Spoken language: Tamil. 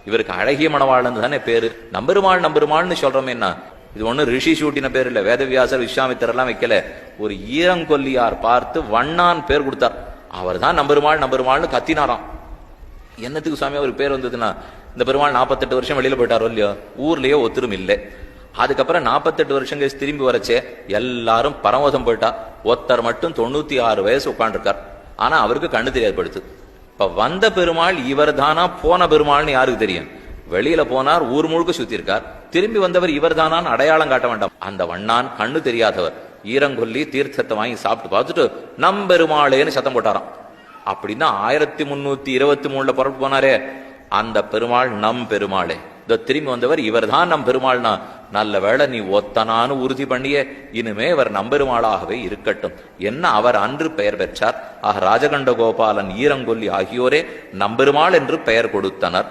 இவருக்கு அழகிய மணவாளன் தானே பேரு. நம்பெருமாள் நம்பெருமாள்னு சொல்றோமே என்ன, இது ஒண்ணு ரிஷி சூட்டின பேர் இல்ல, வேதவியாசர் விஸ்வாமித்தர் எல்லாம் வைக்கல. ஒரு ஈரங்கொல்லியார் பார்த்து வண்ணான் பேர் கொடுத்தார். அவர் தான் நம்பெருமாள் நம்பெருமாள்னு கத்தினாராம். என்னத்துக்கு சுவாமி அவர் பேர் வந்ததுன்னா, இந்த பெருமாள் 48 வருஷம் வெளியில போயிட்டாரோ இல்லையோ, ஊர்லயே ஒத்துரும் இல்லை. அதுக்கப்புறம் 48 வருஷம் கழிச்சு திரும்பி வரச்சே எல்லாரும் பரமோதம் போயிட்டா, ஒருத்தர் மட்டும் 96 வயசு உட்காந்துருக்கார். ஆனா அவருக்கு கண்ணு தெரியாது படுத்து. இப்ப வந்த பெருமாள் இவர் தானா போன பெருமாள்னு யாருக்கு தெரியும்? வெளியில போனார், ஊர் முழுக்க சுத்தி இருக்கார். திரும்பி வந்தவர் இவர் தானான்னு அடையாளம் காட்ட வேண்டாம். அந்த வண்ணான் கண்ணு தெரியாதவர் ஈரங்கொல்லி தீர்த்தத்தை வாங்கி சாப்பிட்டு பார்த்துட்டு நம்பெருமாளேன்னு சத்தம் போட்டாராம். அப்படின்னா 1323 புறப்பட்டு போனாரே அந்த பெருமாள் நம் பெருமாளே. இந்த திரும்பி வந்தவர் இவர் தான் நம் பெருமாள்னா, நல்ல வேளை நீ ஒத்தனான்னு உறுதி பண்ணிய, இனிமே அவர் நம்பெருமாளாகவே இருக்கட்டும் என்ன அவர் அன்று பெயர் பெற்றார். ஆக ராஜகண்ட கோபாலன் ஈரங்கொல்லி ஆகியோரே நம்பெருமாள் என்று பெயர் கொடுத்தனர்.